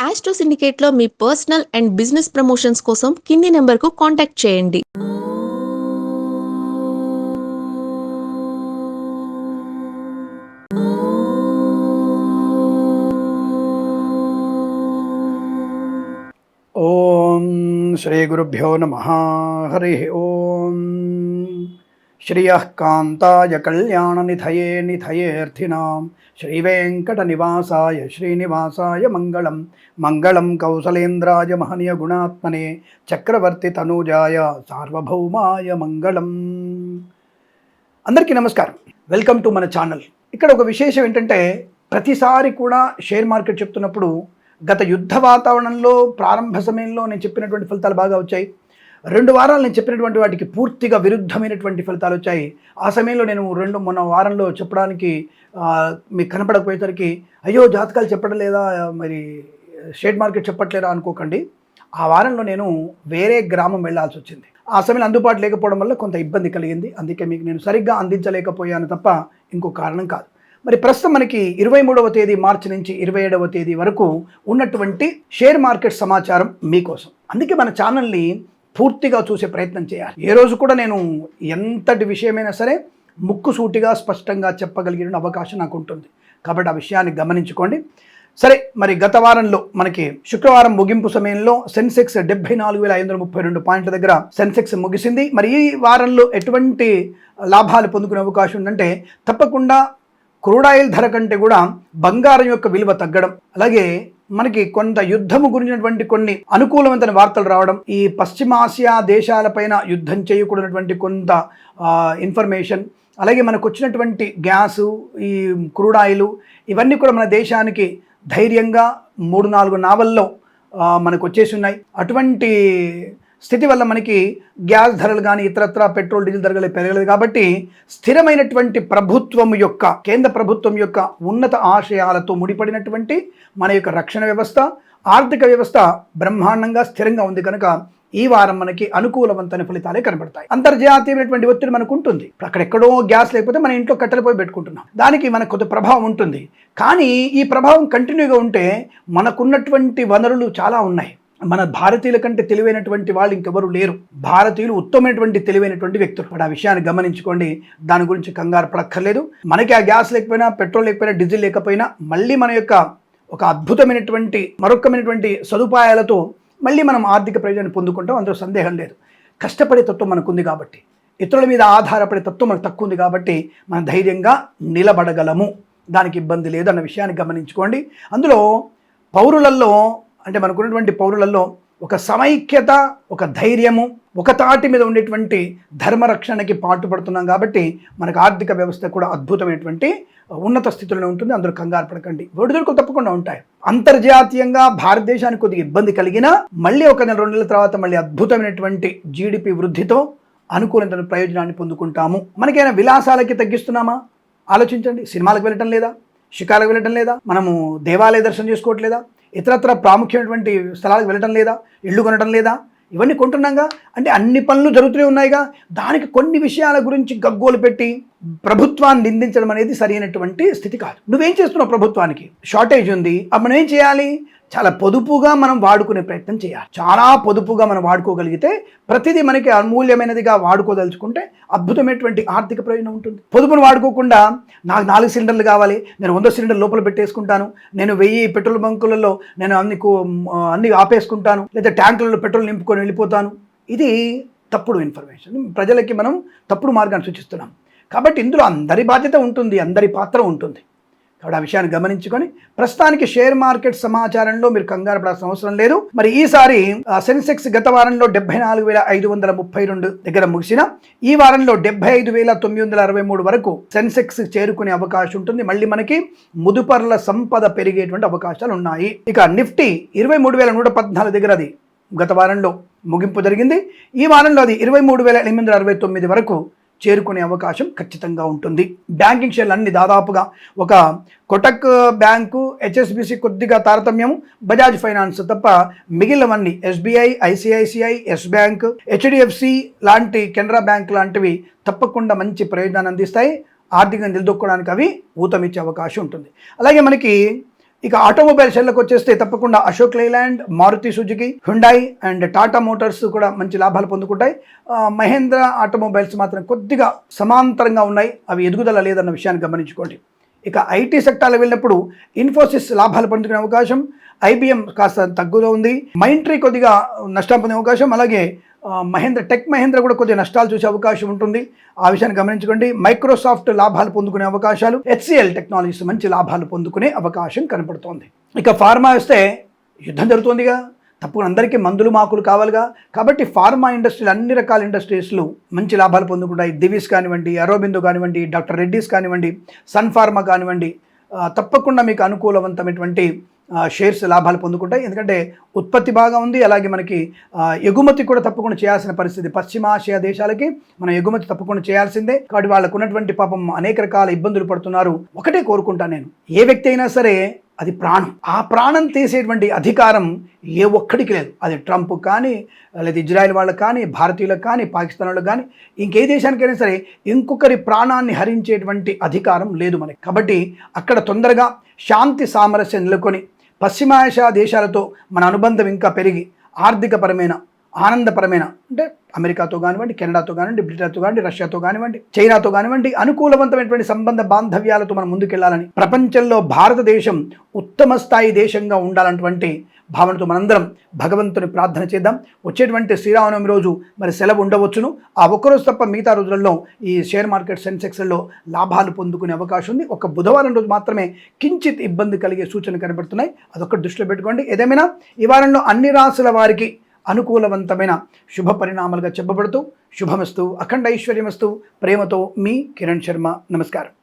Astro సిండికేట్లో మీ personal and business promotions కోసం కింది నెంబర్కు కాంటాక్ట్ చేయండి. ఓం శ్రీ గురుభ్యో నమః. హరి ఓం. శ్రియః కాంతాయ కళ్యాణనిధయే నిధయేర్థినాం శ్రీవేంకట నివాసాయ శ్రీనివాసాయ మంగళం. మంగళం కౌసలేంద్రాయ మహనీయ గుణాత్మనే చక్రవర్తి తనూజాయ సార్వభౌమాయ మంగళం. అందరికీ నమస్కారం. వెల్కమ్ టు మన ఛానల్. ఇక్కడ ఒక విశేషం ఏంటంటే, ప్రతిసారి కూడా షేర్ మార్కెట్ చెప్తున్నప్పుడు గత యుద్ధ వాతావరణంలో ప్రారంభ సమయంలో నేను చెప్పినటువంటి ఫలితాలు బాగా వచ్చాయి. 2 వారాలు నేను చెప్పినటువంటి వాటికి పూర్తిగా విరుద్ధమైనటువంటి ఫలితాలు వచ్చాయి. ఆ సమయంలో నేను మొన్న వారంలో చెప్పడానికి మీకు కనపడకపోయేసరికి అయ్యో జాతకాలు చెప్పడం లేదా, మరి షేర్ మార్కెట్ చెప్పట్లేదా అనుకోకండి. ఆ వారంలో నేను వేరే గ్రామం వెళ్ళాల్సి వచ్చింది. ఆ సమయంలో అందుబాటు లేకపోవడం వల్ల కొంత ఇబ్బంది కలిగింది. అందుకే మీకు నేను సరిగ్గా అందించలేకపోయాను తప్ప ఇంకో కారణం కాదు. మరి ప్రస్తుతం మనకి 23వ తేదీ మార్చి నుంచి 27వ తేదీ వరకు ఉన్నటువంటి షేర్ మార్కెట్ సమాచారం మీకోసం. అందుకే మన ఛానల్ని పూర్తిగా చూసే ప్రయత్నం చేయాలి. ఏ రోజు కూడా నేను ఎంతటి విషయమైనా సరే ముక్కుసూటిగా స్పష్టంగా చెప్పగలిగిన అవకాశం నాకు ఉంటుంది. కాబట్టి ఆ విషయాన్ని గమనించుకోండి. సరే, మరి గత వారంలో మనకి శుక్రవారం ముగింపు సమయంలో సెన్సెక్స్ 74,532 పాయింట్ల దగ్గర సెన్సెక్స్ ముగిసింది. మరి ఈ వారంలో ఎటువంటి లాభాలు పొందుకునే అవకాశం ఉందంటే, తప్పకుండా క్రూడ్ ఆయిల్ ధర కంటే కూడా బంగారం యొక్క విలువ తగ్గడం, అలాగే మనకి కొంత యుద్ధము గురించినటువంటి కొన్ని అనుకూలమైన వార్తలు రావడం, ఈ పశ్చిమాసియా దేశాలపైన యుద్ధం చేయకూడనటువంటి కొంత ఇన్ఫర్మేషన్, అలాగే మనకు వచ్చినటువంటి గ్యాసు, ఈ క్రూడ్ ఆయిల్, ఇవన్నీ కూడా మన దేశానికి ధైర్యంగా 3-4 నావల్లో మనకు వచ్చేసి ఉన్నాయి. అటువంటి స్థితి వల్ల మనకి గ్యాస్ ధరలు కానీ ఇతరత్ర పెట్రోల్ డీజిల్ ధరలు పెరగలేదు. కాబట్టి స్థిరమైనటువంటి ప్రభుత్వం యొక్క, కేంద్ర ప్రభుత్వం యొక్క ఉన్నత ఆశయాలతో ముడిపడినటువంటి మన యొక్క రక్షణ వ్యవస్థ, ఆర్థిక వ్యవస్థ బ్రహ్మాండంగా స్థిరంగా ఉంది. కనుక ఈ వారం మనకి అనుకూలవంతమైన ఫలితాలే కనబడతాయి. అంతర్జాతీయమైనటువంటి ఒత్తిడి మనకు ఉంటుంది. అక్కడెక్కడో గ్యాస్ లేకపోతే మన ఇంట్లో కట్టెలు పోయి పెట్టుకుంటున్నాం. దానికి మనకు కొంత ప్రభావం ఉంటుంది. కానీ ఈ ప్రభావం కంటిన్యూగా ఉంటే మనకున్నటువంటి వనరులు చాలా ఉన్నాయి. మన భారతీయుల కంటే తెలివైనటువంటి వాళ్ళు ఇంకెవరు లేరు. భారతీయులు ఉత్తమమైనటువంటి తెలివైనటువంటి వ్యక్తులు. ఆ విషయాన్ని గమనించుకోండి. దాని గురించి కంగారు పడక్కర్లేదు. మనకి ఆ గ్యాస్ లేకపోయినా, పెట్రోల్ లేకపోయినా, డీజిల్ లేకపోయినా మళ్ళీ మన యొక్క ఒక అద్భుతమైనటువంటి మరొకమైనటువంటి సదుపాయాలతో మళ్ళీ మనం ఆర్థిక ప్రయోజనాన్ని పొందుకుంటాం. అందులో సందేహం లేదు. కష్టపడే తత్వం మనకుంది కాబట్టి, ఇతరుల మీద ఆధారపడే తత్వం మనకు తక్కువ ఉంది కాబట్టి మనం ధైర్యంగా నిలబడగలము. దానికి ఇబ్బంది లేదు అన్న విషయాన్ని గమనించుకోండి. అందులో పౌరులలో, అంటే మనకున్నటువంటి పౌరులలో ఒక సమైక్యత, ఒక ధైర్యము, ఒక తాటి మీద ఉండేటువంటి ధర్మరక్షణకి పాటుపడుతున్నాం కాబట్టి మనకు ఆర్థిక వ్యవస్థ కూడా అద్భుతమైనటువంటి ఉన్నత స్థితిలో ఉంటుంది. అందులో కంగారు పడకండి. ఒడిదుడుకులు తప్పకుండా ఉంటాయి. అంతర్జాతీయంగా భారతదేశానికి కొద్దిగా ఇబ్బంది కలిగినా మళ్ళీ 1-2 నెలల తర్వాత మళ్ళీ అద్భుతమైనటువంటి జీడిపి వృద్ధితో అనుకూలమైన ప్రయోజనాన్ని పొందుకుంటాము. మనకైనా విలాసాలకి తగ్గిస్తున్నామా ఆలోచించండి. సినిమాలకు వెళ్ళటం లేదా, షికారులకు వెళ్ళటం లేదా, మనము దేవాలయ దర్శనం చేసుకోవట్లేదా, ఇతరత్ర ప్రాముఖ్యమైనటువంటి స్థలాలకు వెళ్ళటం లేదా, ఇళ్ళు కొనటం లేదా, ఇవన్నీ కొంటున్నాగా. అంటే అన్ని పనులు జరుగుతూనే ఉన్నాయిగా. దానికి కొన్ని విషయాల గురించి గగ్గోలు పెట్టి ప్రభుత్వాన్ని నిందించడం అనేది సరైనటువంటి స్థితి కాదు. నువ్వేం చేస్తున్నావు? ప్రభుత్వానికి షార్టేజ్ ఉంది, అప్పుడు మనం ఏం చేయాలి? చాలా పొదుపుగా మనం వాడుకునే ప్రయత్నం చేయాలి. చాలా పొదుపుగా మనం వాడుకోగలిగితే, ప్రతిదీ మనకి అమూల్యమైనదిగా వాడుకోదలుచుకుంటే అద్భుతమైనటువంటి ఆర్థిక ప్రయోజనం ఉంటుంది. పొదుపును వాడుకోకుండా నాకు 4 సిలిండర్లు కావాలి, నేను 100 సిలిండర్ లోపల పెట్టేసుకుంటాను, నేను 1000 పెట్రోల్ బంకులలో నేను అన్ని ఆపేసుకుంటాను, లేదా ట్యాంకులలో పెట్రోల్ నింపుకొని వెళ్ళిపోతాను. ఇది తప్పుడు ఇన్ఫర్మేషన్. ప్రజలకి మనం తప్పుడు మార్గాన్ని సూచిస్తున్నాం. కాబట్టి ఇందులో అందరి బాధ్యత ఉంటుంది, అందరి పాత్ర ఉంటుంది. కాబట్టి ఆ విషయాన్ని గమనించుకొని ప్రస్తుతానికి షేర్ మార్కెట్ సమాచారంలో మీరు కంగారు పడాల్సిన అవసరం లేదు. మరి ఈసారి సెన్సెక్స్ గత వారంలో 74,532 దగ్గర ముగిసిన ఈ వారంలో 75,963 వరకు సెన్సెక్స్ చేరుకునే అవకాశం ఉంటుంది. మళ్ళీ మనకి ముదుపర్ల సంపద పెరిగేటువంటి అవకాశాలు ఉన్నాయి. ఇక నిఫ్టీ 23,114 దగ్గర అది గత వారంలో ముగింపు జరిగింది. ఈ వారంలో అది 23,869 వరకు చేరుకునే అవకాశం ఖచ్చితంగా ఉంటుంది. బ్యాంకింగ్ షేర్లు అన్ని దాదాపుగా ఒక కోటక్ బ్యాంకు, హెచ్ఎస్బిసి కొద్దిగా తారతమ్యం, బజాజ్ ఫైనాన్స్ తప్ప మిగిలినవన్నీ SBI, ICICI, Yes Bank, HDFC లాంటి, కెనరా బ్యాంక్ లాంటివి తప్పకుండా మంచి ప్రయోజనాన్ని అందిస్తాయి. ఆర్థికంగా నిలదొక్కడానికి అవి ఊతమిచ్చే అవకాశం ఉంటుంది. అలాగే మనకి ఇక ఆటోమొబైల్ షేర్లకు వచ్చేస్తే తప్పకుండా Ashok Leyland, Maruti Suzuki, Hyundai and Tata Motors కూడా మంచి లాభాలు పొందుకుంటాయి. మహేంద్ర ఆటోమొబైల్స్ మాత్రం కొద్దిగా సమాంతరంగా ఉన్నాయి, అవి ఎదుగుదల లేదన్న విషయాన్ని గమనించుకోండి. ఇక ఐటీ సెక్టార్లో వెళ్ళినప్పుడు ఇన్ఫోసిస్ లాభాలు పొందుకునే అవకాశం, ఐబిఎం కాస్త తగ్గులో ఉంది, మైంట్రీ కొద్దిగా నష్టం పొందే అవకాశం, అలాగే మహేంద్ర కూడా కొద్దిగా నష్టాలు చూసే అవకాశం ఉంటుంది. ఆ విషయాన్ని గమనించుకోండి. మైక్రోసాఫ్ట్ లాభాలు పొందుకునే అవకాశాలు, హెచ్సిఎల్ టెక్నాలజీస్ మంచి లాభాలు పొందుకునే అవకాశం కనపడుతోంది. ఇక ఫార్మా వస్తే యుద్ధం జరుగుతోందిగా, తప్పకుండా అందరికీ మందులు మాకులు కావాలిగా, కాబట్టి ఫార్మా ఇండస్ట్రీలు అన్ని రకాల ఇండస్ట్రీస్లు మంచి లాభాలు పొందుకుంటాయి. దివిస్ కానివ్వండి, అరోబిందో కానివ్వండి, డాక్టర్ రెడ్డీస్ కానివ్వండి, సన్ ఫార్మా కానివ్వండి, తప్పకుండా మీకు అనుకూలవంతమైనటువంటి షేర్స్ లాభాలు పొందుకుంటాయి. ఎందుకంటే ఉత్పత్తి బాగా ఉంది, అలాగే మనకి ఎగుమతి కూడా తప్పకుండా చేయాల్సిన పరిస్థితి. పశ్చిమాసియా దేశాలకి మనం ఎగుమతి తప్పకుండా చేయాల్సిందే. కాబట్టి వాళ్ళకు ఉన్నటువంటి పాపం అనేక రకాల ఇబ్బందులు పడుతున్నారు. ఒకటే కోరుకుంటాను నేను, ఏ వ్యక్తి అయినా సరే అది ప్రాణం, ఆ ప్రాణం తీసేటువంటి అధికారం ఏ ఒక్కడికి లేదు. అది ట్రంప్ కానీ, లేదా ఇజ్రాయెల్ వాళ్ళకి కానీ, భారతీయులకు కానీ, పాకిస్తాన్ వాళ్ళకి కానీ, ఇంకే దేశానికైనా సరే ఇంకొకరి ప్రాణాన్ని హరించేటువంటి అధికారం లేదు మనకి. కాబట్టి అక్కడ తొందరగా శాంతి సామరస్యం నెలకొని పశ్చిమాసియా దేశాలతో మన అనుబంధం ఇంకా పెరిగి ఆర్థికపరమైన, ఆనందపరమైన, అంటే అమెరికాతో కానివ్వండి, కెనడాతో కానివ్వండి, బ్రిటన్తో కానివ్వండి, రష్యాతో కానివ్వండి, చైనాతో కానివ్వండి, అనుకూలవంతమైనటువంటి సంబంధ బాంధవ్యాలతో మనం ముందుకెళ్లాలని, ప్రపంచంలో భారతదేశం ఉత్తమ స్థాయి దేశంగా ఉండాలన్నటువంటి భావనతో మనందరం భగవంతుని ప్రార్థన చేద్దాం. వచ్చేటువంటి శ్రీరామనవమి రోజు మరి సెలవు ఉండవచ్చును. ఆ ఒక్కరోజు తప్ప మిగతా రోజులలో ఈ షేర్ మార్కెట్ సెన్సెక్స్లలో లాభాలు పొందుకునే అవకాశం ఉంది. ఒక బుధవారం రోజు మాత్రమే కించిత్ ఇబ్బంది కలిగే సూచనలు కనబడుతున్నాయి. అదొక్కటి దృష్టిలో పెట్టుకోండి. ఏదేమైనా ఈ వారంలో అన్ని రాసుల వారికి అనుకూలవంతమైన శుభ పరిణామాలుగా చెప్పబడుతూ శుభమస్తు, అఖండ ఐశ్వర్యమస్తు. ప్రేమతో మీ కిరణ్ శర్మ. నమస్కారం.